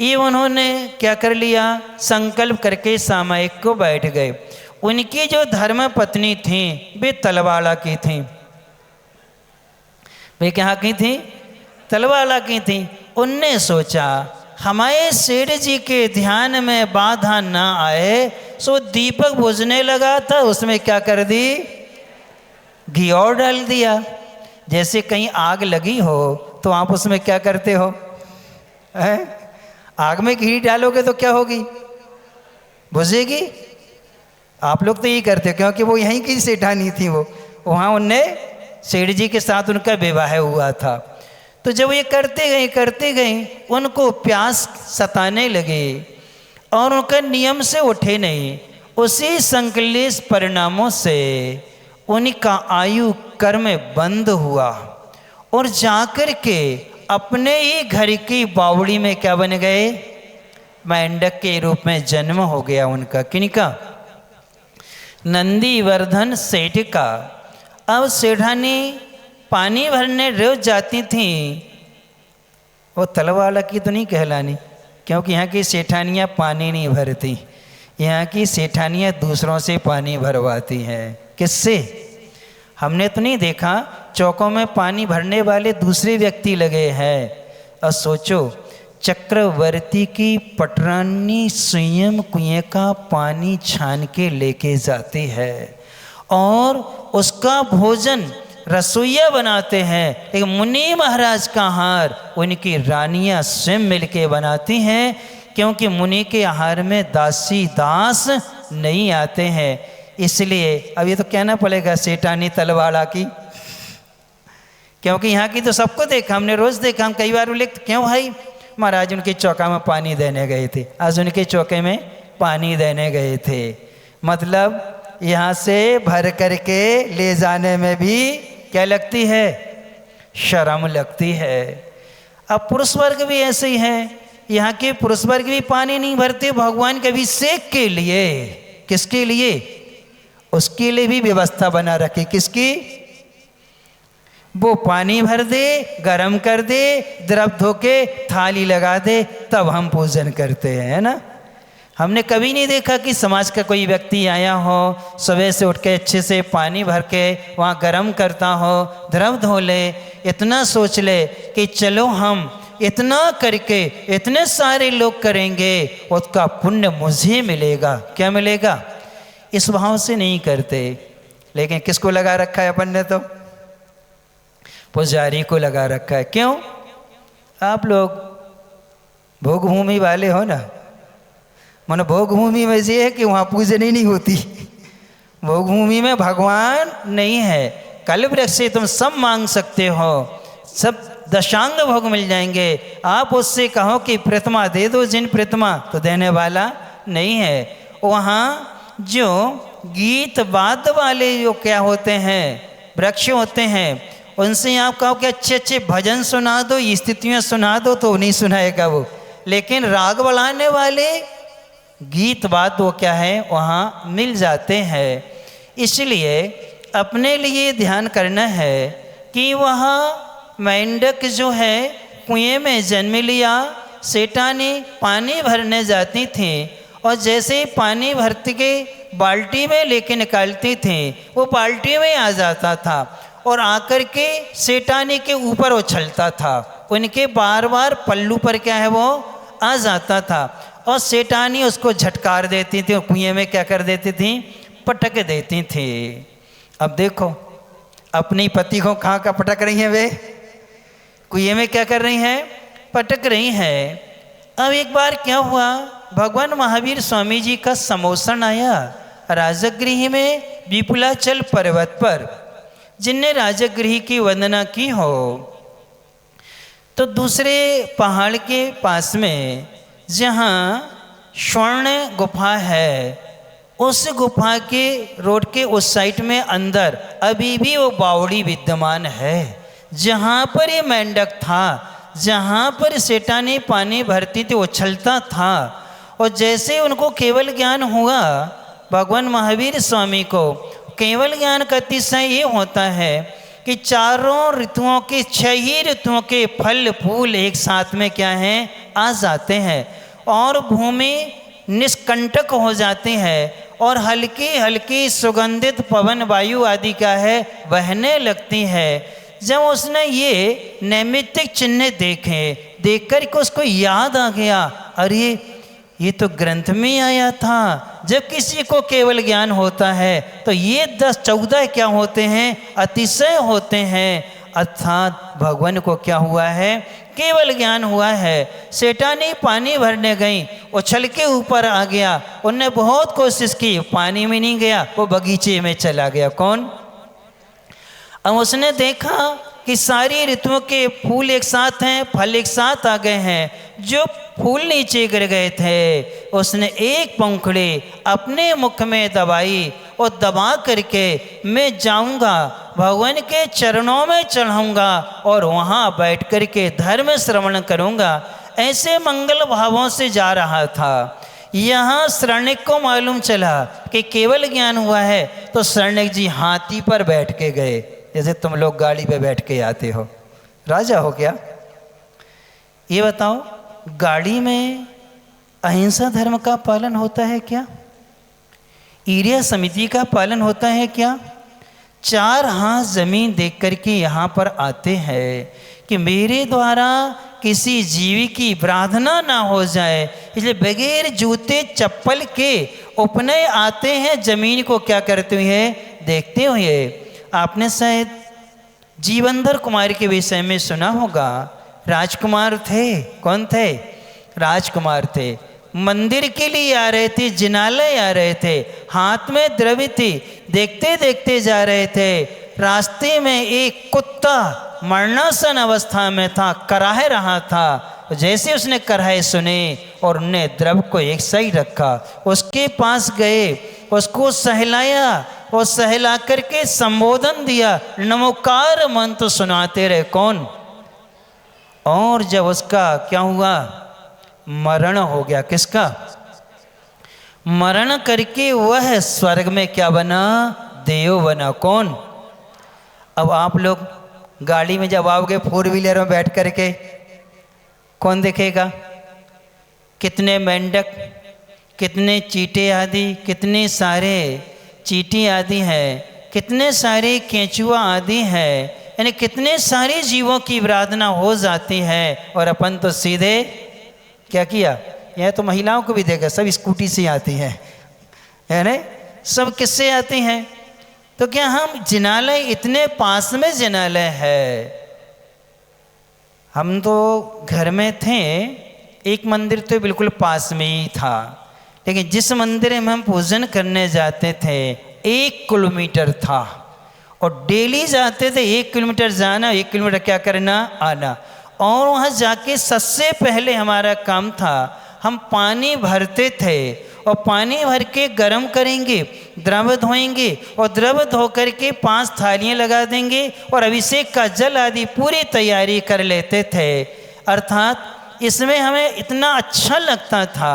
ये उन्होंने क्या कर लिया, संकल्प करके सामायिक को बैठ गए। उनकी जो धर्म पत्नी थी वे तलवाड़ा की थी। वे क्या की थी, तलवाड़ा की थी। उनने सोचा हमारे सेठ जी के ध्यान में बाधा ना आए, सो दीपक बुझने लगा था, उसमें क्या कर दी, घी और डाल दिया। जैसे कहीं आग लगी हो तो आप उसमें क्या करते हो, आग में घी डालोगे तो क्या होगी, बुझेगी। आप लोग तो यही करते हो, क्योंकि वो यहीं की सेठानी थी। वो वहाँ उनने सेठ जी के साथ उनका विवाह हुआ था। तो जब ये करते गए उनको प्यास सताने लगे और उनका नियम से उठे नहीं। उसी संकलेश परिणामों से उनका आयु कर्म बंद हुआ और जाकर के अपने ही घर की बावड़ी में क्या बन गए, मेंढक के रूप में जन्म हो गया उनका। किनका, नंदीवर्धन सेठ का। अब सेठानी पानी भरने रोज जाती थी। वो तलवाड़ा की तो नहीं कहलानी, क्योंकि यहाँ की सेठानियाँ पानी नहीं भरती, यहाँ की सेठानियाँ दूसरों से पानी भरवाती हैं। किससे, हमने तो नहीं देखा, चौकों में पानी भरने वाले दूसरे व्यक्ति लगे हैं। और सोचो चक्रवर्ती की पटरानी स्वयं कुएं का पानी छान के लेके जाती है और उसका भोजन रसोइया बनाते हैं। एक मुनि महाराज का आहार उनकी रानियां स्वयं मिलके बनाती हैं, क्योंकि मुनि के आहार में दासी दास नहीं आते हैं। इसलिए अब ये तो कहना पड़ेगा सेठानी तलवाड़ा की, क्योंकि यहाँ की तो सबको देखा, हमने रोज़ देखा। हम कई बार बोले क्यों भाई, महाराज उनके चौका में पानी देने गए थे, आज उनके चौके में पानी देने गए थे। मतलब यहाँ से भर करके ले जाने में भी क्या लगती है, शर्म लगती है। अब पुरुष वर्ग भी ऐसे ही है, यहाँ के पुरुष वर्ग भी पानी नहीं भरते भगवान के अभिषेक के लिए। किसके लिए? उसके लिए भी व्यवस्था बना रखी। किसकी? वो पानी भर दे, गरम कर दे, द्रव धो के थाली लगा दे, तब हम पूजन करते हैं, है ना। हमने कभी नहीं देखा कि समाज का कोई व्यक्ति आया हो, सुबह से उठ के अच्छे से पानी भर के वहाँ गर्म करता हो, द्रव धो ले, इतना सोच ले कि चलो हम इतना करके इतने सारे लोग करेंगे, उसका पुण्य मुझे मिलेगा। क्या मिलेगा? इस भाव से नहीं करते। लेकिन किसको लगा रखा है अपन ने? तो पुजारी को लगा रखा है। क्यों? आप लोग भोग भूमि वाले हो ना। मन भोग भूमि में ये है कि वहाँ पूजन ही नहीं होती। भोग भूमि में भगवान नहीं है। कल वृक्ष से तुम सब मांग सकते हो, सब दशांग भोग मिल जाएंगे। आप उससे कहो कि प्रतिमा दे दो, जिन प्रतिमा, तो देने वाला नहीं है। वहाँ जो गीत वाद्य वाले जो क्या होते हैं, वृक्ष होते हैं, उनसे आप कहो कि अच्छे अच्छे भजन सुना दो, स्थितियाँ सुना दो, तो नहीं सुनाएगा वो। लेकिन राग बढ़ाने वाले गीत वाद्य वो क्या है, वहाँ मिल जाते हैं। इसलिए अपने लिए ध्यान करना है कि वहाँ मेंढक जो है कुएं में जन्म लिया, सेठानी पानी भरने जाती थी और जैसे पानी भरते के बाल्टी में लेके निकालती थी, वो बाल्टी में आ जाता था और आकर के सेठानी के ऊपर उछलता था। उनके बार बार पल्लू पर क्या है, वो आ जाता था और सेठानी उसको झटकार देती थी और कुएं में क्या कर देती थी, पटक देती थी। अब देखो अपने पति को कहाँ का पटक रही हैं, वे कुएं में क्या कर रही हैं, पटक रही हैं। अब एक बार क्या हुआ, भगवान महावीर स्वामी जी का समोसन आया राजगृह में विपुलाचल पर्वत पर। जिनने राजगृह की वंदना की हो, तो दूसरे पहाड़ के पास में जहाँ स्वर्ण गुफा है, उस गुफा के रोड के उस साइड में अंदर अभी भी वो बावड़ी विद्यमान है, जहाँ पर ये मेंढक था, जहाँ पर सेठानी पानी भरती थी, उछलता था। और जैसे उनको केवल ज्ञान हुआ, भगवान महावीर स्वामी को केवल ज्ञान का अतिशय ये होता है कि चारों ऋतुओं के, 6 ही ऋतुओं के फल फूल एक साथ में क्या हैं, आ जाते हैं और भूमि निष्कंटक हो जाती है और हल्की हल्की सुगंधित पवन वायु आदि का है बहने लगती है। जब उसने ये नैमित्तिक चिन्ह देखे, देख कर के उसको याद आ गया, अरे ये तो ग्रंथ में आया था। जब किसी को केवल ज्ञान होता है तो ये 10-14 क्या होते हैं, अतिशय होते हैं। अर्थात भगवान को क्या हुआ है, केवल ज्ञान हुआ है। सेठानी पानी भरने गई, उछल के ऊपर आ गया, उनने बहुत कोशिश की, पानी में नहीं गया, वो बगीचे में चला गया। कौन? अब उसने देखा कि सारी ऋतुओं के फूल एक साथ हैं, फल एक साथ आ गए हैं। जो फूल नीचे गिर गए थे, उसने एक पंखुड़ी अपने मुख में दबाई और दबा करके मैं जाऊंगा, भगवान के चरणों में चढ़ाऊंगा और वहाँ बैठ करके धर्म श्रवण करूंगा। ऐसे मंगल भावों से जा रहा था। यहाँ शरणिक को मालूम चला कि केवल ज्ञान हुआ है, तो शरणिक जी हाथी पर बैठ के गए, जैसे तुम लोग गाड़ी पे बैठ के आते हो। राजा हो क्या? ये बताओ, गाड़ी में अहिंसा धर्म का पालन होता है क्या? ईर्ष्या समिति का पालन होता है क्या? 4 हाथ जमीन देख कर के यहाँ पर आते हैं कि मेरे द्वारा किसी जीवी की प्रार्थना ना हो जाए, इसलिए बगैर जूते चप्पल के उपनय आते हैं जमीन को क्या करते हुए, देखते हुए। आपने शायद जीवंधर कुमार के विषय में सुना होगा। राजकुमार थे, कौन थे, राजकुमार थे। मंदिर के लिए आ रहे थे, जिनालय आ रहे थे, हाथ में द्रव्य थी, देखते देखते जा रहे थे। रास्ते में एक कुत्ता मरणासन अवस्था में था, कराह रहा था। जैसे उसने कराहे सुने और उन्होंने द्रव्य को एक सही रखा, उसके पास गए, उसको सहलाया और सहला करके संबोधन दिया, नमोकार मंत्र सुनाते रहे। कौन? और जब उसका क्या हुआ, मरण हो गया। किसका? मरण करके वह स्वर्ग में क्या बना, देव बना। कौन? अब आप लोग गाड़ी में जब आओगे फोर व्हीलर में बैठ करके, कौन देखेगा कितने मेंढक, कितने चींटे आदि, कितने सारे चींटी आदि हैं, कितने सारे केंचुआ आदि हैं, यानी कितने सारे जीवों की प्रार्थना हो जाती है। और अपन तो सीधे क्या किया, यह तो महिलाओं को भी देखा, सब स्कूटी से आती है ना, सब किससे आती हैं। तो क्या हम जिनालय, इतने पास में जिनालय है। हम तो घर में थे, एक मंदिर तो बिल्कुल पास में ही था, लेकिन जिस मंदिर में हम पूजन करने जाते थे 1 किलोमीटर था, और डेली जाते थे 1 किलोमीटर जाना, 1 किलोमीटर क्या करना, आना। और वहाँ जाके सबसे पहले हमारा काम था, हम पानी भरते थे और पानी भर के गर्म करेंगे, द्रव धोएंगे और द्रव धो करके 5 थालियाँ लगा देंगे और अभिषेक का जल आदि पूरी तैयारी कर लेते थे। अर्थात इसमें हमें इतना अच्छा लगता था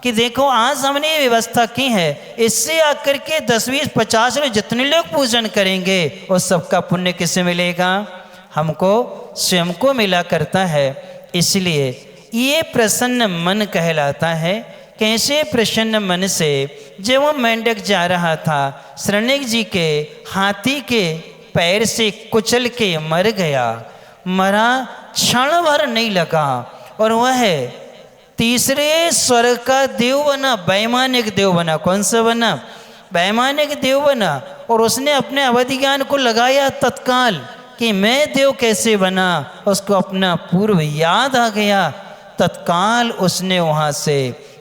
कि देखो आज हमने ये व्यवस्था की है, इससे आकर के 10, 20, 50 लोग जितने लोग पूजन करेंगे उस सबका पुण्य किसे मिलेगा, हमको स्वयं को मिला करता है। इसलिए ये प्रसन्न मन कहलाता है। कैसे प्रसन्न मन से, जब वो मेंढक जा रहा था, शरण्य जी के हाथी के पैर से कुचल के मर गया, मरा, क्षण भर नहीं लगा और वह तीसरे स्वर्ग का देव बना, वैमानिक देव बना। कौन सा बना? वैमानिक देव बना। और उसने अपने अवधि ज्ञान को लगाया तत्काल कि मैं देव कैसे बना, उसको अपना पूर्व याद आ गया। तत्काल उसने वहाँ से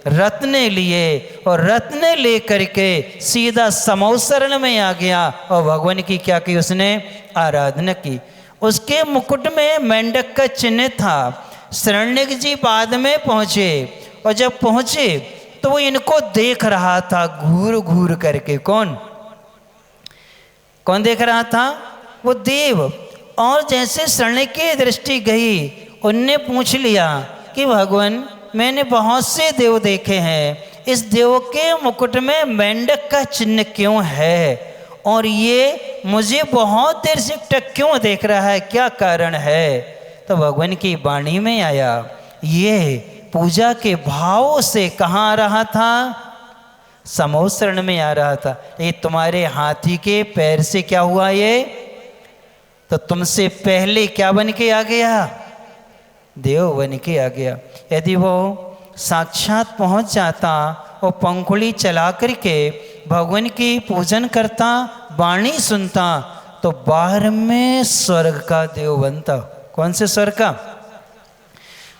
रत्न लिए और रत्न ले करके सीधा समौसरण में आ गया और भगवान की क्या की, उसने आराधना की। उसके मुकुट में मेंढक का चिन्ह था। शरण्यक जी बाद में पहुँचे और जब पहुँचे तो वो इनको देख रहा था घूर घूर करके। कौन? कौन देख रहा था? वो देव। और जैसे शरण्य की दृष्टि गई, उनने पूछ लिया कि भगवान मैंने बहुत से देव देखे हैं, इस देव के मुकुट में मेंढक का चिन्ह क्यों है और ये मुझे बहुत देर से टक क्यों देख रहा है, क्या कारण है? तो भगवान की वाणी में आया, ये पूजा के भाव से कहाँ आ रहा था? समौसरण में आ रहा था। ये तुम्हारे हाथी के पैर से क्या हुआ, ये तो तुमसे पहले क्या बन के आ गया? देव बन के आ गया। यदि वो साक्षात पहुंच जाता और पंखुड़ी चला करके भगवान की पूजन करता, वाणी सुनता, तो बाहर में स्वर्ग का देव बनता। कौन से स्वर्ग का?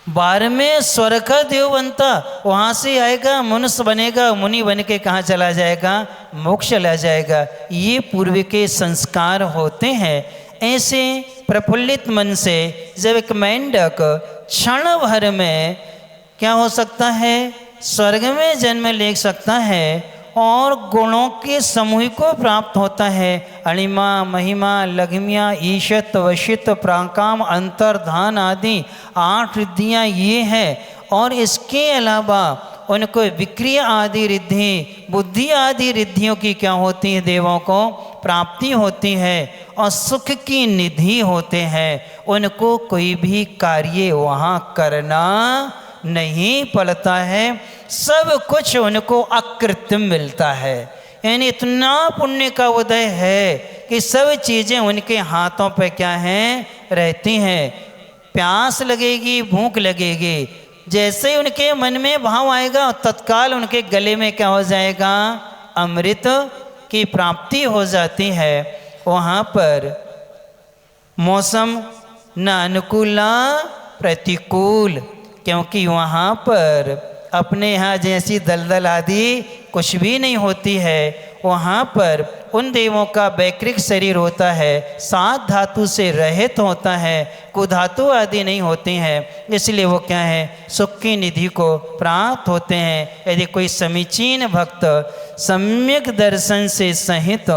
बाहर में स्वर्ग का देव बनता। वहाँ से आएगा, मनुष्य बनेगा, मुनि बन के कहाँ चला जाएगा? मोक्ष चला जाएगा। ये पूर्व के संस्कार होते हैं। ऐसे प्रफुल्लित मन से जब एक मेंढक क्षण भर में क्या हो सकता है? स्वर्ग में जन्म ले सकता है और गुणों के समूह को प्राप्त होता है। अणिमा, महिमा, लघिमिया, ईशत, वशित, प्राकाम, अंतर्धान आदि 8 रिद्धियाँ ये हैं। और इसके अलावा उनको विक्रिया आदि रिद्धि, बुद्धि आदि रिद्धियों की क्या होती है? देवों को प्राप्ति होती है और सुख की निधि होते हैं। उनको कोई भी कार्य वहाँ करना नहीं पड़ता है, सब कुछ उनको अकृत्रिम मिलता है। यानी इतना पुण्य का उदय है कि सब चीज़ें उनके हाथों पे क्या हैं? रहती हैं। प्यास लगेगी, भूख लगेगी, जैसे ही उनके मन में भाव आएगा तत्काल उनके गले में क्या हो जाएगा, अमृत की प्राप्ति हो जाती है। वहाँ पर मौसम न अनुकूल न प्रतिकूल, क्योंकि वहाँ पर अपने यहाँ जैसी दलदल आदि कुछ भी नहीं होती है। वहाँ पर उन देवों का वैकृक शरीर होता है, 7 धातु से रहित होता है, कुधातु आदि नहीं होते हैं, इसलिए वो क्या है, सुख की निधि को प्राप्त होते हैं। यदि कोई समीचीन भक्त सम्यक दर्शन से सहित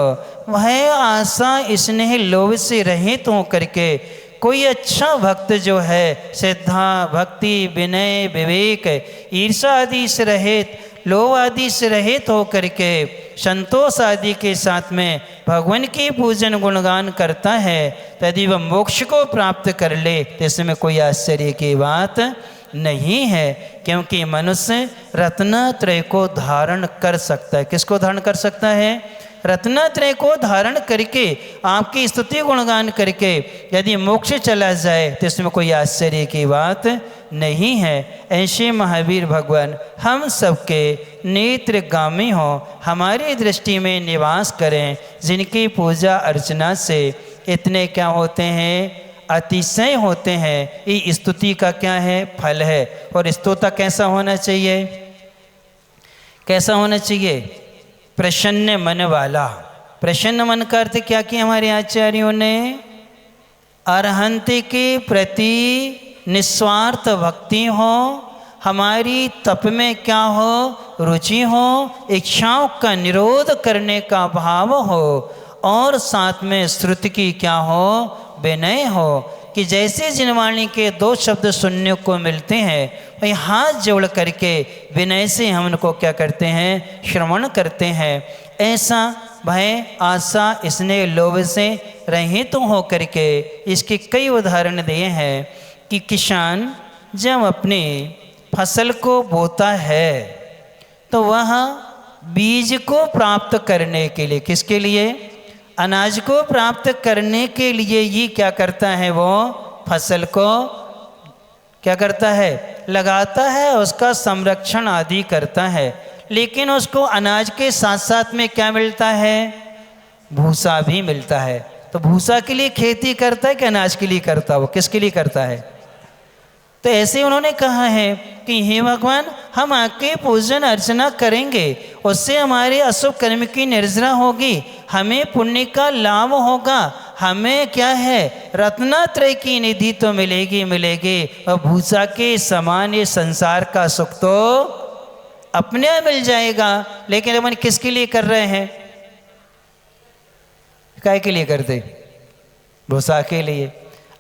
वह आशा स्नेह लोभ से रहित हो करके, कोई अच्छा भक्त जो है श्रद्धा भक्ति विनय विवेक ईर्षा आदि से रहित, लोभ आदि से रहित हो करके संतोष आदि के साथ में भगवान की पूजन गुणगान करता है, तो यदि वह मोक्ष को प्राप्त कर ले तो इसमें कोई आश्चर्य की बात नहीं है, क्योंकि मनुष्य रत्नत्रय को धारण कर सकता है। किसको धारण कर सकता है? रत्नत्रय को धारण करके आपकी स्तुति गुणगान करके यदि मोक्ष चला जाए तो इसमें कोई आश्चर्य की बात नहीं है। ऐसे महावीर भगवान हम सबके नेत्रगामी हो, हमारी दृष्टि में निवास करें, जिनकी पूजा अर्चना से इतने क्या होते हैं, अतिशय होते हैं। ये स्तुति का क्या है, फल है। और स्तोता कैसा होना चाहिए, कैसा होना चाहिए? प्रसन्न मन वाला। प्रसन्न मन का अर्थ क्या किया हमारे आचार्यों ने? अरहंत के प्रति निस्वार्थ भक्ति हो, हमारी तप में क्या हो, रुचि हो, इच्छाओं का निरोध करने का भाव हो, और साथ में श्रुति की क्या हो, विनय हो, कि जैसे जिनवाणी के 2 शब्द सुनने को मिलते हैं वही हाथ जोड़ करके विनय से हम उनको क्या करते हैं, श्रवण करते हैं। ऐसा भय आशा स्नेह लोभ से रहित हो करके इसके कई उदाहरण दिए हैं कि किसान जब अपनी फसल को बोता है तो वह बीज को प्राप्त करने के लिए, किसके लिए? अनाज को प्राप्त करने के लिए ही क्या करता है, वो फसल को क्या करता है, लगाता है, उसका संरक्षण आदि करता है। लेकिन उसको अनाज के साथ साथ में क्या मिलता है, भूसा भी मिलता है। तो भूसा के लिए खेती करता है कि अनाज के लिए करता है, वो किसके लिए करता है? तो ऐसे उन्होंने कहा है कि हे भगवान, हम आपके पूजन अर्चना करेंगे, उससे हमारे अशुभ कर्म की निर्जरा होगी, हमें पुण्य का लाभ होगा, हमें क्या है, रत्नत्रय की निधि तो मिलेगी मिलेगी, और भूसा के समान ये संसार का सुख तो अपने आप मिल जाएगा। लेकिन अपन किसके लिए कर रहे हैं, काय के लिए करते? भूसा के लिए।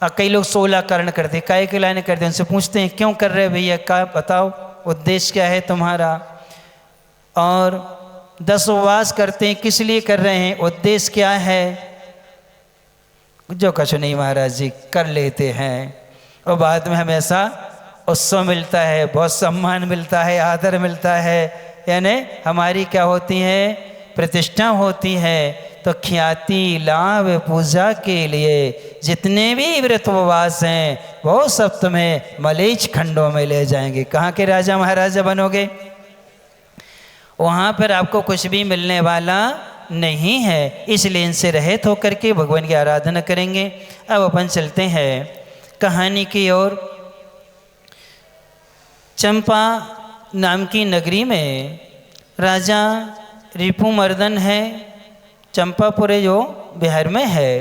और कई लोग 16 कारण करते, काय के लाने करते, उनसे पूछते हैं क्यों कर रहे भैया, क्या बताओ उद्देश्य क्या है तुम्हारा? और 10 उपवास करते हैं, किस लिए कर रहे हैं, उद्देश्य क्या है? जो कुछ नहीं महाराज जी, कर लेते हैं, और बाद में हमेशा उत्सव मिलता है, बहुत सम्मान मिलता है, आदर मिलता है, यानी हमारी क्या होती है, प्रतिष्ठा होती है। तो ख्याति लाभ पूजा के लिए जितने भी व्रत उपवास हैं वो सब तुम्हें मलेच्छ खंडों में ले जाएंगे। कहाँ के राजा महाराजा बनोगे, वहाँ पर आपको कुछ भी मिलने वाला नहीं है। इसलिए इनसे रहित होकर के भगवान की आराधना करेंगे। अब अपन चलते हैं कहानी की ओर। चंपा नाम की नगरी में राजा रिपुमर्दन है, चंपापुर जो बिहार में है,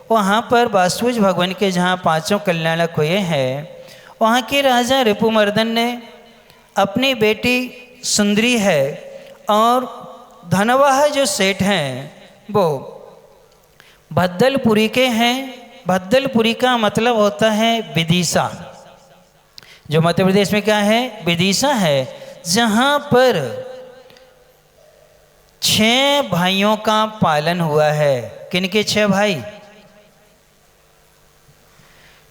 वहाँ पर वासुदेव भगवान के जहाँ 5 कल्याणक हुए हैं, वहाँ के राजा रिपुमर्दन ने अपनी बेटी सुंदरी है और धनवाह जो सेठ हैं वो भद्दलपुरी के हैं। भद्दलपुरी का मतलब होता है विदिशा, जो मध्य प्रदेश में क्या है, विदिशा है, जहाँ पर 6 भाइयों का पालन हुआ है। किनके 6 भाई?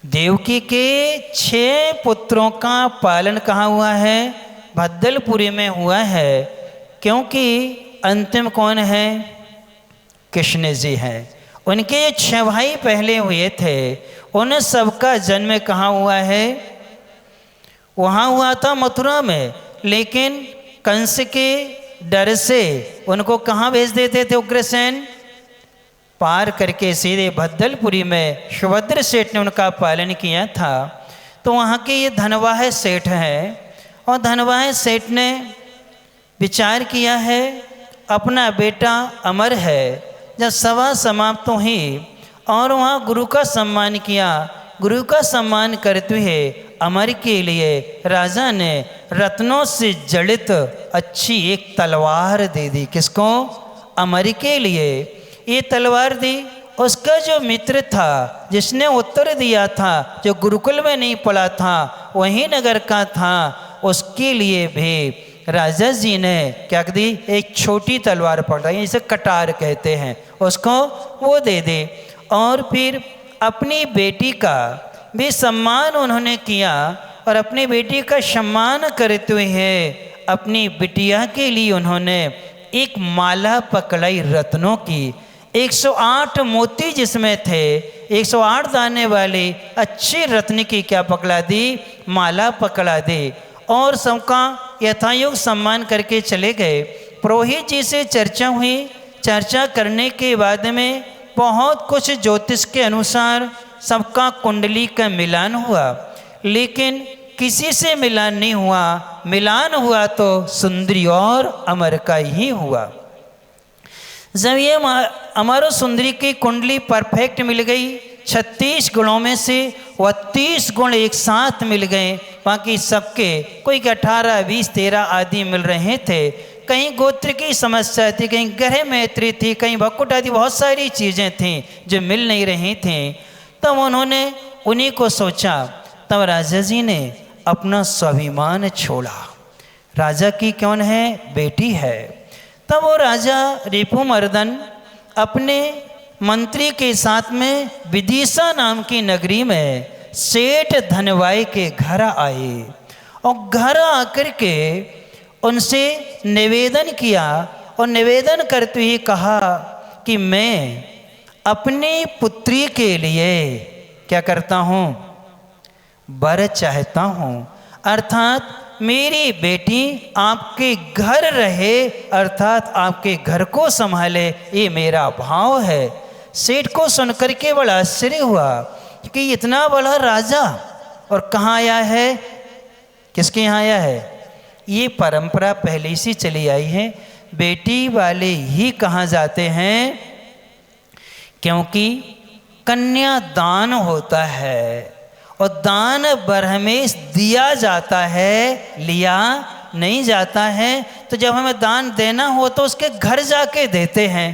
देवकी के 6 पुत्रों का पालन कहाँ हुआ है? भद्दलपुरी में हुआ है। क्योंकि अंतिम कौन है? कृष्ण जी हैं। उनके 6 भाई पहले हुए थे, उन सबका जन्म कहाँ हुआ है? वहाँ हुआ था मथुरा में, लेकिन कंस के डर से उनको कहाँ भेज देते थे उग्रसेन? पार करके सीधे भद्दलपुरी में सुभद्र सेठ ने उनका पालन किया था। तो वहाँ के ये धनवाह सेठ हैं, और धनवाह सेठ ने विचार किया है अपना बेटा अमर है। जब सभा समाप्त हुई और वहाँ गुरु का सम्मान किया, गुरु का सम्मान करते हुए अमर के लिए राजा ने रत्नों से जड़ित अच्छी एक तलवार दे दी। किसको? अमर के लिए ये तलवार दी। उसका जो मित्र था, जिसने उत्तर दिया था, जो गुरुकुल में नहीं पढ़ा था, वही नगर का था, उसके लिए भी राजा जी ने क्या दी? एक छोटी तलवार पकड़ा, इसे कटार कहते हैं, उसको वो दे दे। और फिर अपनी बेटी का भी सम्मान उन्होंने किया, और अपनी बेटी का सम्मान करते हुए अपनी बिटिया के लिए उन्होंने एक माला पकड़ाई रत्नों की। 108 मोती जिसमें थे, 108 दाने वाली अच्छी रत्न की क्या पकड़ा दी? माला पकड़ा दी। और सबका यथायोग सम्मान करके चले गए। पुरोहित जी से चर्चा हुई। चर्चा करने के बाद में बहुत कुछ ज्योतिष के अनुसार सबका कुंडली का मिलान हुआ, लेकिन किसी से मिलान नहीं हुआ। मिलान हुआ तो सुंदरी और अमर का ही हुआ। जब ये अमर और सुंदरी की कुंडली परफेक्ट मिल गई, 36 गुणों में से 32 गुण एक साथ मिल गए। बाकी सबके कोई 18, 20, 13 आदि मिल रहे थे। कहीं गोत्र की समस्या थी, कहीं ग्रह मैत्री थी, कहीं भक्कुट आदि बहुत सारी चीज़ें थीं जो मिल नहीं रही थीं। तब उन्होंने उन्हीं को सोचा। तब राजा जी ने अपना स्वाभिमान छोड़ा। राजा की कौन है? बेटी है। तब वो राजा रिपुमर्दन अपने मंत्री के साथ में विदिशा नाम की नगरी में सेठ धनवाई के घर आए, और घर आकर के उनसे निवेदन किया, और निवेदन करते हुए कहा कि मैं अपनी पुत्री के लिए क्या करता हूँ? वर चाहता हूँ। अर्थात मेरी बेटी आपके घर रहे, अर्थात आपके घर को संभाले, ये मेरा भाव है। सेठ को सुनकर के बड़ा आश्चर्य हुआ कि इतना बड़ा राजा और कहाँ आया है? किसके यहाँ आया है? ये परंपरा पहले से चली आई है। बेटी वाले ही कहाँ जाते हैं? क्योंकि कन्या दान होता है, और दान बरहमेश दिया जाता है, लिया नहीं जाता है। तो जब हमें दान देना हो तो उसके घर जाके देते हैं।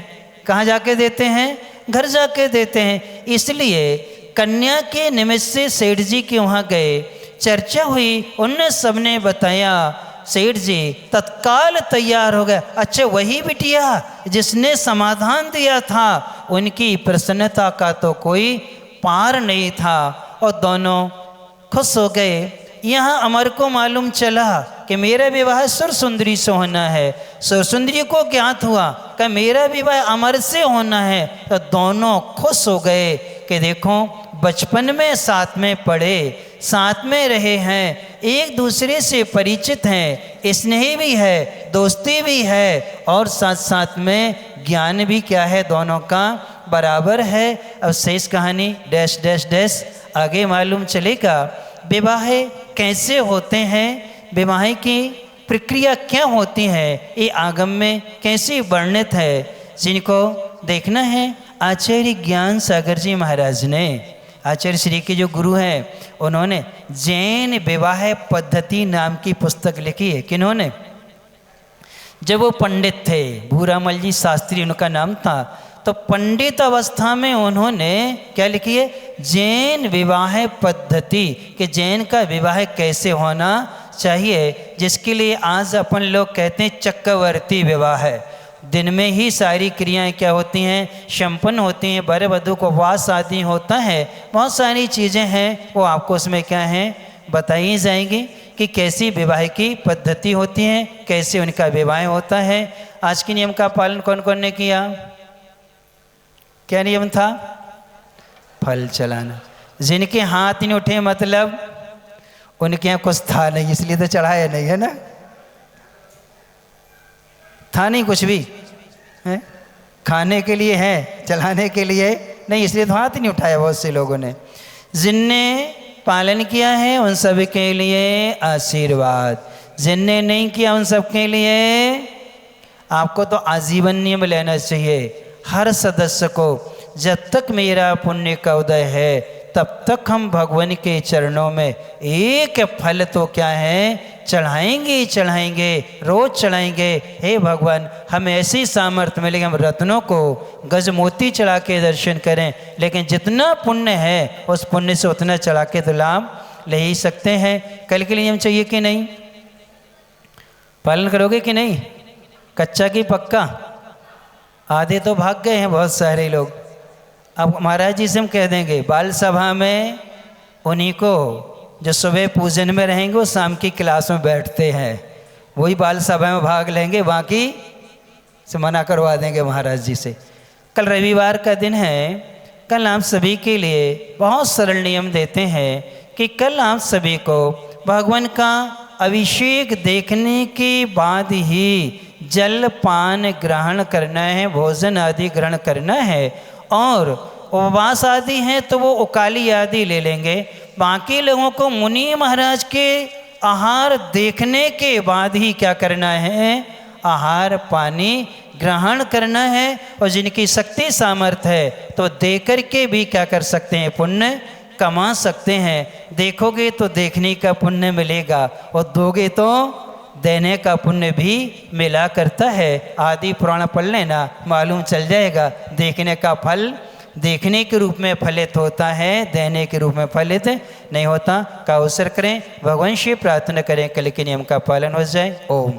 कहाँ जाके देते हैं? घर जाके देते हैं। इसलिए कन्या के निमित्त से सेठ जी के वहाँ गए, चर्चा हुई, उनने सबने बताया। सेठ जी तत्काल तैयार हो गए। अच्छा, वही बिटिया जिसने समाधान दिया था, उनकी प्रसन्नता का तो कोई पार नहीं था, और दोनों खुश हो गए। यहाँ अमर को मालूम चला कि मेरा विवाह सुरसुंदरी से होना है। सुरसुंदरी को ज्ञात हुआ कि मेरा विवाह अमर से होना है। तो दोनों खुश हो गए कि देखो, बचपन में साथ में पढ़े, साथ में रहे हैं, एक दूसरे से परिचित हैं, स्नेह भी है, दोस्ती भी है, और साथ साथ में ज्ञान भी क्या है? दोनों का बराबर है। अब शेष कहानी डैश डैश डैश आगे मालूम चलेगा। विवाह कैसे होते हैं, विवाह की प्रक्रिया क्या होती है, ये आगम में कैसे वर्णित है, जिनको देखना है आचार्य ज्ञान सागर जी महाराज ने, आचार्य श्री के जो गुरु हैं, उन्होंने जैन विवाह पद्धति नाम की पुस्तक लिखी है। किन्होंने? जब वो पंडित थे, भूरामल जी शास्त्री उनका नाम था, तो पंडित अवस्था में उन्होंने क्या लिखी है? जैन विवाह पद्धति, कि जैन का विवाह कैसे होना चाहिए, जिसके लिए आज अपन लोग कहते हैं चक्रवर्ती विवाह है। दिन में ही सारी क्रियाएं क्या होती हैं? संपन्न होती हैं। वर वधू को वास आदि होता है, बहुत सारी चीज़ें हैं, वो आपको उसमें क्या हैं बताई जाएंगी कि कैसी विवाह की पद्धति होती है, कैसे उनका विवाह होता है। आज के नियम का पालन कौन कौन ने किया? क्या नियम था? फल चलाना। जिनके हाथ नहीं उठे मतलब उनके यहाँ कुछ था नहीं, इसलिए तो चढ़ाया नहीं, है ना? था नहीं कुछ भी है, खाने के लिए है, चलाने के लिए नहीं, इसलिए तो हाथ नहीं उठाया बहुत से लोगों ने। जिनने पालन किया है उन सब के लिए आशीर्वाद, जिनने नहीं किया उन सब के लिए आपको तो आजीवन नियम लेना चाहिए। हर सदस्य को जब तक मेरा पुण्य का उदय है तब तक हम भगवान के चरणों में एक फल तो क्या है चढ़ाएंगे ही चढ़ाएंगे, रोज चढ़ाएंगे। हे भगवान हमें ऐसी सामर्थ्य मिले हम रत्नों को गजमोती चढ़ा के दर्शन करें, लेकिन जितना पुण्य है उस पुण्य से उतना चढ़ा के तो लाभ ले ही सकते हैं। कल के लिए हम चाहिए कि नहीं, पालन करोगे कि नहीं? कच्चा की पक्का? आधे तो भाग गए हैं बहुत सारे लोग। अब महाराज जी से हम कह देंगे बाल सभा में उन्हीं को जो सुबह पूजन में रहेंगे वो शाम की क्लास में बैठते हैं, वही बाल सभा में भाग लेंगे, बाकी से मना करवा देंगे महाराज जी से। कल रविवार का दिन है, कल आप सभी के लिए बहुत सरल नियम देते हैं कि कल आप सभी को भगवान का अभिषेक देखने के बाद ही जल पान ग्रहण करना है, भोजन आदि ग्रहण करना है, और उपवास आदि हैं तो वो उकाली आदि ले लेंगे। बाकी लोगों को मुनि महाराज के आहार देखने के बाद ही क्या करना है, आहार पानी ग्रहण करना है। और जिनकी शक्ति सामर्थ्य है तो दे कर के भी क्या कर सकते हैं, पुण्य कमा सकते हैं। देखोगे तो देखने का पुण्य मिलेगा और दोगे तो देने का पुण्य भी मिला करता है। आदि पुराण पढ़ लेना, मालूम चल जाएगा। देखने का फल देखने के रूप में फलित होता है, देने के रूप में फलित नहीं होता। का अवसर करें, भगवान से प्रार्थना करें कल के नियम का पालन हो जाए। ओम।